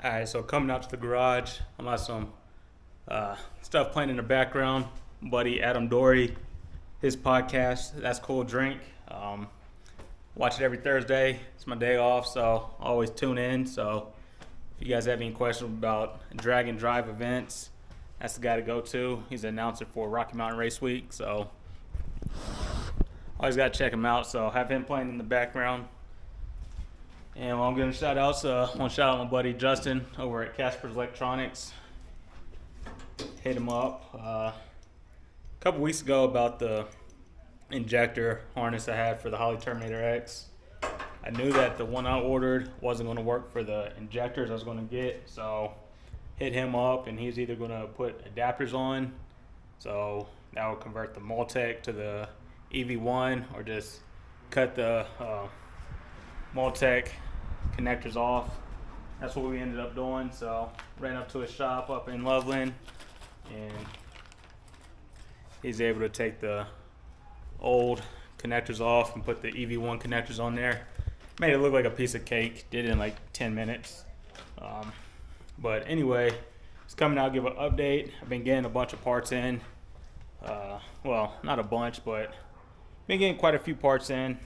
Alright, so coming out to the garage, I'm got some stuff playing in the background. Buddy Adam Dory, his podcast, That's Cool Drink. Watch it every Thursday. It's my day off, so I always tune in. So if you guys have any questions about drag and drive events, that's the guy to go to. He's an announcer for Rocky Mountain Race Week, so always got to check him out. So have him playing in the background. And while I'm giving shout outs, I want to shout out my buddy Justin over at Casper's Electronics. Hit him up a couple weeks ago about the injector harness I had for the Holly Terminator X. I knew that the one I ordered wasn't going to work for the injectors I was going to get, so hit him up, and he's either going to put adapters on, so that will convert the Multec to the EV1, or just cut the Multec connectors off. That's what we ended up doing. So ran up to his shop up in Loveland, and he's able to take the old connectors off and put the EV1 connectors on there. Made it look like a piece of cake. Did it in like 10 minutes. But anyway, it's coming out, give an update. I've been getting a bunch of parts in. Well, not a bunch, but been getting quite a few parts in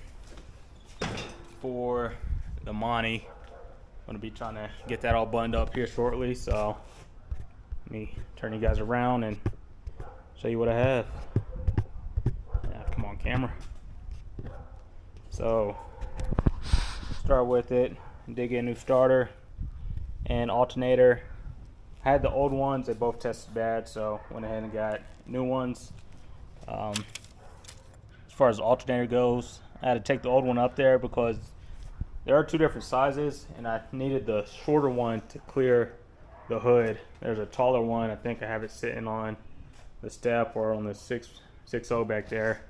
for the Monte. I'm going to be trying to get that all buttoned up here shortly. So let me turn you guys around and show you what I have. Yeah, come on, camera. So start with it. Did get a new starter and alternator. I had the old ones, they both tested bad, so went ahead and got new ones. As far as the alternator goes, I had to take the old one up there because there are two different sizes, and I needed the shorter one to clear the hood. There's a taller one. I think I have it sitting on the step or on the 6.0 back there.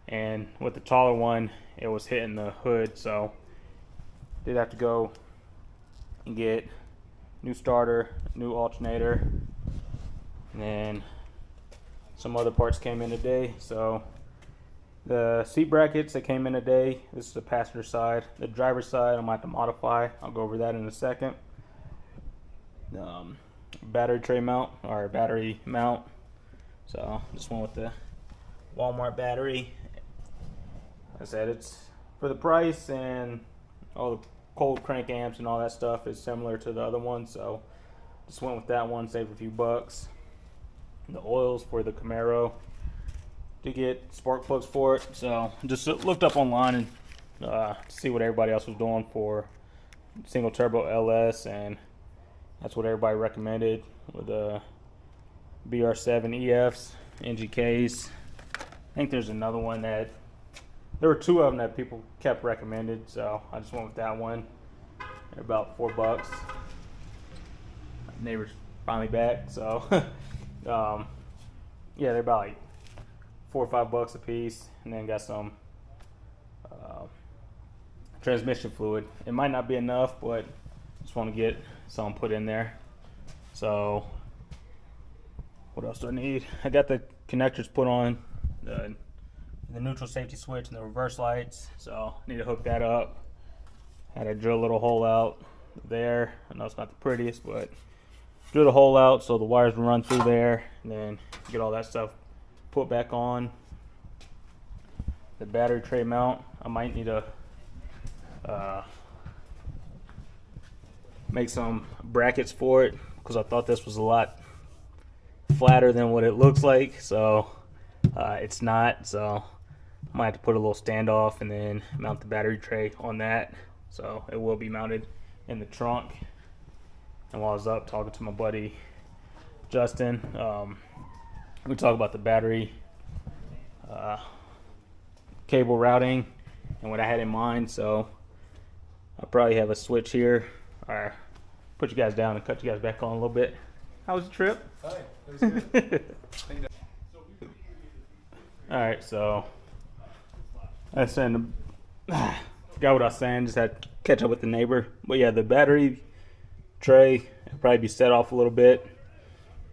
And with the taller one, it was hitting the hood, so did have to go and get new starter, new alternator, and then some other parts came in today. So the seat brackets that came in today, this is the passenger side. The driver's side, I might have to modify. I'll go over that in a second. Battery tray mount, or battery mount. So this one with the Walmart battery. Like I said, it's for the price, and all the cold crank amps and all that stuff is similar to the other one. So just went with that one, saved a few bucks. The oils for the Camaro, to get spark plugs for it, so just looked up online and to see what everybody else was doing for single turbo LS, and that's what everybody recommended with the BR7 EFs, NGKs. I think there's another one that there were two of them that people kept recommended, so I just went with that one. They're about $4. My neighbor's finally back, so yeah, they're about like $4 or $5 a piece, and then got some transmission fluid. It might not be enough, but just want to get some put in there. So what else do I need? I got the connectors put on, the neutral safety switch and the reverse lights, so I need to hook that up. Had to drill a little hole out there. I know it's not the prettiest, but drill the hole out so the wires run through there, and then get all that stuff put back on. The battery tray mount, I might need to make some brackets for it, because I thought this was a lot flatter than what it looks like. So it's not, so I might have to put a little standoff and then mount the battery tray on that. So it will be mounted in the trunk. And while I was up talking to my buddy Justin, we talked about the battery cable routing and what I had in mind. So I'll probably have a switch here, or put you guys down and cut you guys back on a little bit. How was the trip? Hi, it was good. Alright, so I forgot what I was saying, just had to catch up with the neighbor. But yeah, the battery tray will probably be set off a little bit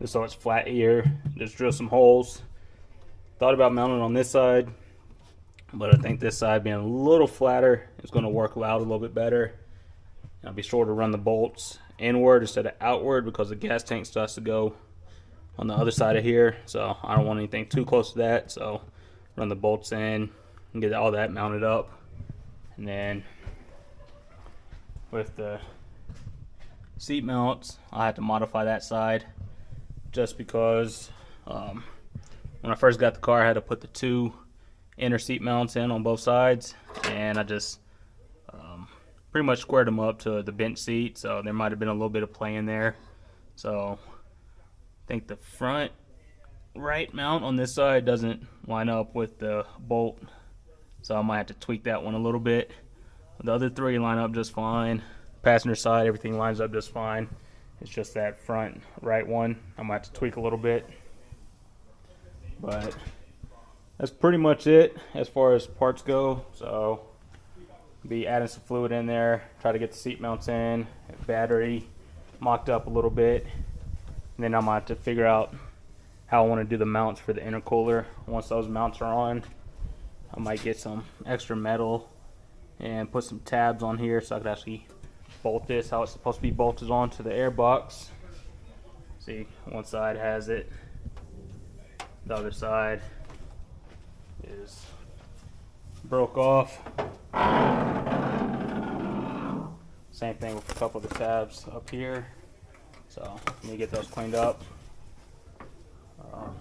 just so it's flat here. Just drill some holes. Thought about mounting it on this side, but I think this side being a little flatter is going to work out a little bit better. I'll be sure to run the bolts inward instead of outward because the gas tank starts to go on the other side of here, so I don't want anything too close to that. So run the bolts in and get all that mounted up. And then with the seat mounts, I had to modify that side just because when I first got the car, I had to put the 2 inner seat mounts in on both sides, and I just pretty much squared them up to the bench seat, so there might have been a little bit of play in there. So I think the front right mount on this side doesn't line up with the bolt, so I might have to tweak that one a little bit. The other 3 line up just fine. Passenger side, everything lines up just fine. It's just that front right one I might have to tweak a little bit. But that's pretty much it as far as parts go. So be adding some fluid in there, try to get the seat mounts in, battery mocked up a little bit, and then I might have to figure out how I want to do the mounts for the intercooler. Once those mounts are on, I might get some extra metal and put some tabs on here so I could actually bolt this how it's supposed to be bolted onto the air box. See, one side has it, the other side is broke off. Same thing with a couple of the tabs up here. So let me get those cleaned up.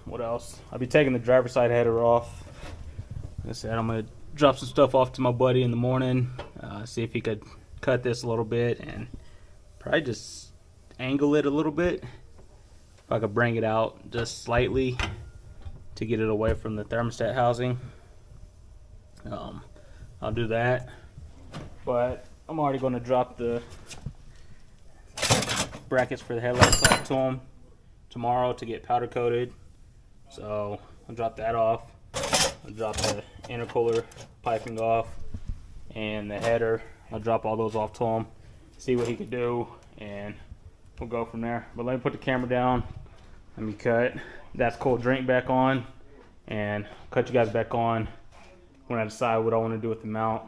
What else? I'll be taking the driver's side header off. Like I said, I'm gonna drop some stuff off to my buddy in the morning. See if he could cut this a little bit and probably just angle it a little bit. If I could bring it out just slightly to get it away from the thermostat housing, I'll do that. But I'm already going to drop the brackets for the headlights off to them tomorrow to get powder coated. So I'll drop that off. I'll drop the intercooler piping off and the header. I'll drop all those off to him, see what he could do, and we'll go from there. But let me put the camera down. Let me cut That's Cold Drink back on, and cut you guys back on when I decide what I want to do with the mount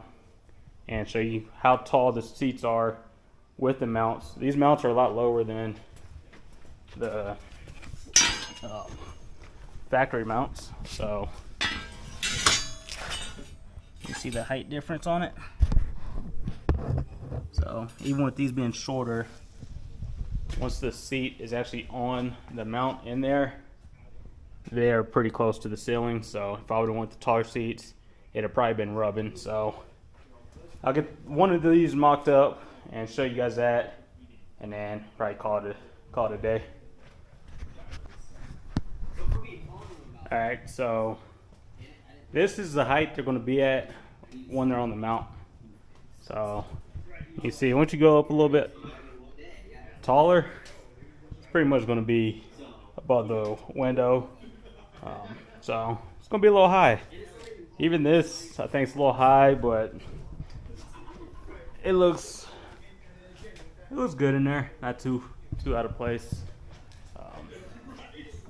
and show you how tall the seats are with the mounts. These mounts are a lot lower than the factory mounts, so you see the height difference on it. So even with these being shorter, once the seat is actually on the mount in there, they're pretty close to the ceiling. So if I would have went the taller seats, it'd have probably been rubbing. So I'll get one of these mocked up and show you guys that, and then probably call it a day. Alright, so this is the height they're going to be at when they're on the mount. So you see, once you go up a little bit taller, it's pretty much going to be above the window. So it's going to be a little high. Even this, I think it's a little high, but it looks good in there. Not too out of place.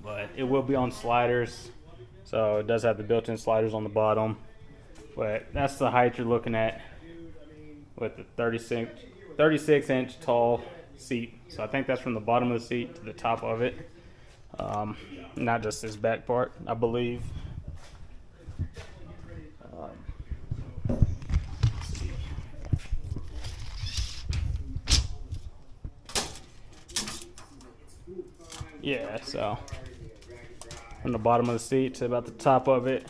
But it will be on sliders, so it does have the built-in sliders on the bottom. But that's the height you're looking at with the 36-inch tall seat. So I think that's from the bottom of the seat to the top of it, not just this back part, I believe. Yeah, so from the bottom of the seat to about the top of it,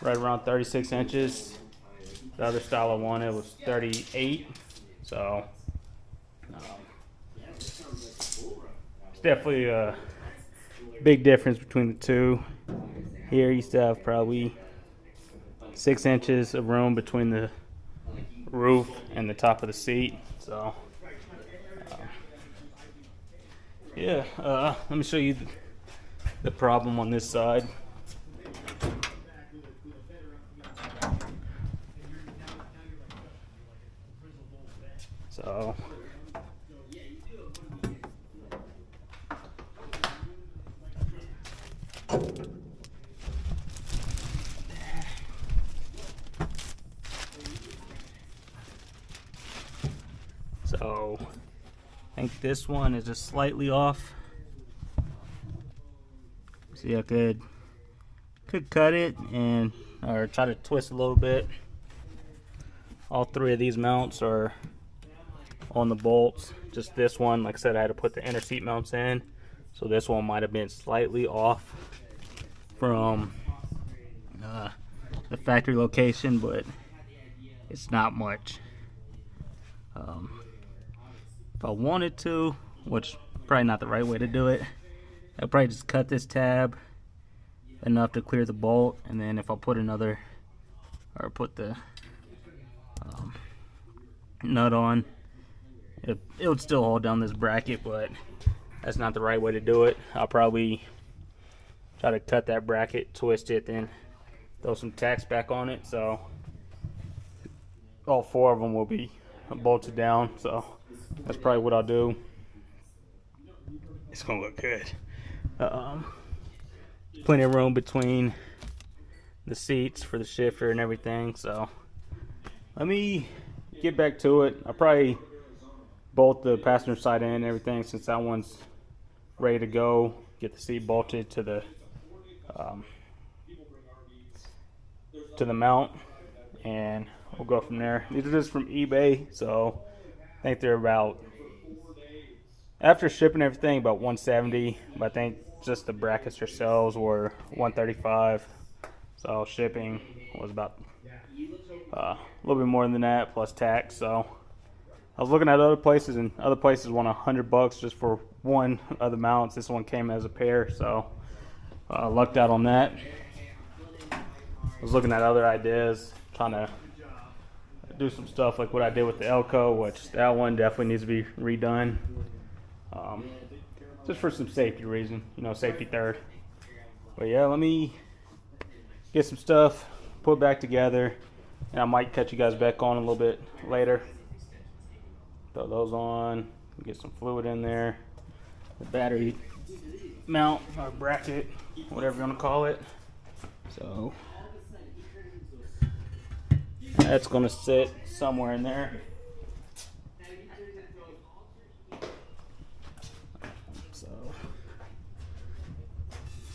right around 36 inches. The other style I wanted was 38, so it's definitely a big difference between the two. Here you still have probably 6 inches of room between the roof and the top of the seat. So yeah, let me show you the problem on this side. So I think this one is just slightly off. See, I could cut it and or try to twist a little bit. All three of these mounts are on the bolts. Just this one, like I said, I had to put the inner seat mounts in, so this one might have been slightly off from the factory location, but it's not much. If I wanted to, which probably not the right way to do it, I'd probably just cut this tab enough to clear the bolt, and then if I put another, or put the nut on, it would still hold down this bracket, but that's not the right way to do it. I'll probably try to cut that bracket, twist it, then throw some tacks back on it, so all four of them will be bolted down. So that's probably what I'll do. It's gonna look good. Plenty of room between the seats for the shifter and everything, so let me get back to it. I'll probably bolt the passenger side in and everything, since that one's ready to go. Get the seat bolted to the mount, and we'll go from there. These are just from eBay, so I think they're about, after shipping everything, about $170, but I think just the brackets themselves were $135. So shipping was about a little bit more than that, plus tax. So I was looking at other places, and other places want $100 just for one of the mounts. This one came as a pair, so lucked out on that. I was looking at other ideas, trying to do some stuff like what I did with the Elco, which that one definitely needs to be redone. Just for some safety reason, you know, safety third. But yeah, let me get some stuff put back together, and I might catch you guys back on a little bit later. Throw those on, get some fluid in there. The battery mount or bracket, whatever you want to call it. So that's going to sit somewhere in there.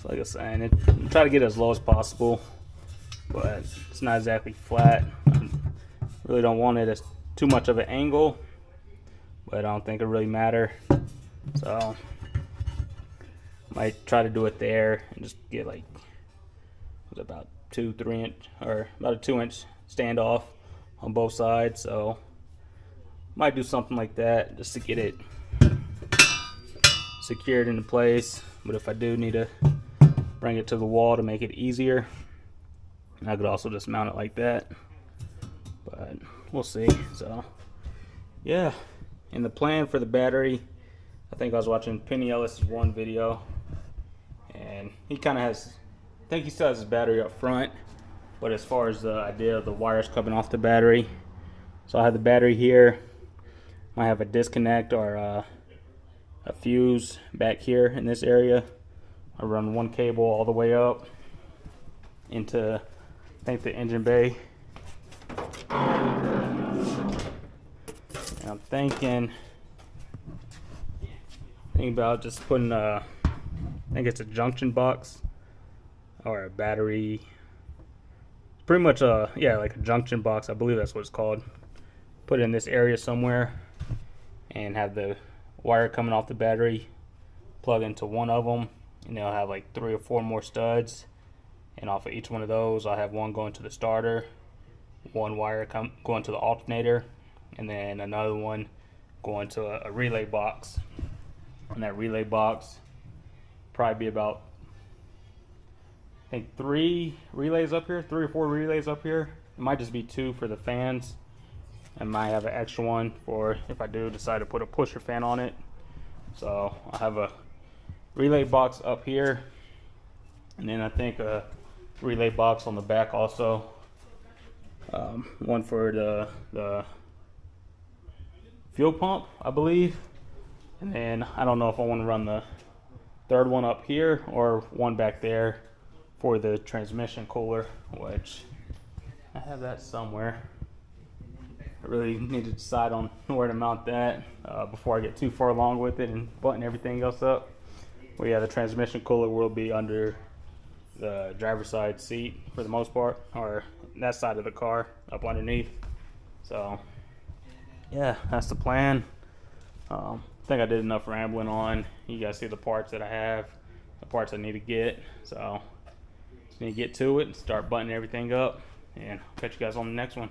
So like I was saying, try to get it as low as possible, but it's not exactly flat. I really don't want it as too much of an angle, but I don't think it really matter. So might try to do it there and just get like about 2-3 inch, or about a 2-inch standoff on both sides. So might do something like that just to get it secured into place. But if I do need to bring it to the wall to make it easier, I could also just mount it like that, but we'll see. So yeah, and the plan for the battery, I think I was watching Penny Ellis's one video, and he kind of has, I think he still has his battery up front, but as far as the idea of the wires coming off the battery, so I have the battery here, I have a disconnect or a fuse back here in this area. I run one cable all the way up into, I think, the engine bay. And I'm thinking about just putting I think it's a junction box or a battery, pretty much yeah, like a junction box, I believe that's what it's called. Put it in this area somewhere and have the wire coming off the battery plug into one of them, and they'll have like 3 or 4 more studs, and off of each one of those I'll have one going to the starter, one wire going to the alternator, and then another one going to a relay box. And that relay box probably be about, I think, 3 relays up here, 3 or 4 relays up here. It might just be 2 for the fans, and might have an extra one for if I do decide to put a pusher fan on it. So I have a relay box up here, and then I think a relay box on the back also. One for the fuel pump, I believe, and then I don't know if I want to run the third one up here or one back there for the transmission cooler, which I have that somewhere. I really need to decide on where to mount that before I get too far along with it and button everything else up. Well, yeah, the transmission cooler will be under the driver's side seat for the most part, or that side of the car up underneath. So yeah, that's the plan. I think I did enough rambling on. You guys see the parts that I have, the parts I need to get. So just need to get to it and start buttoning everything up, and I'll catch you guys on the next one.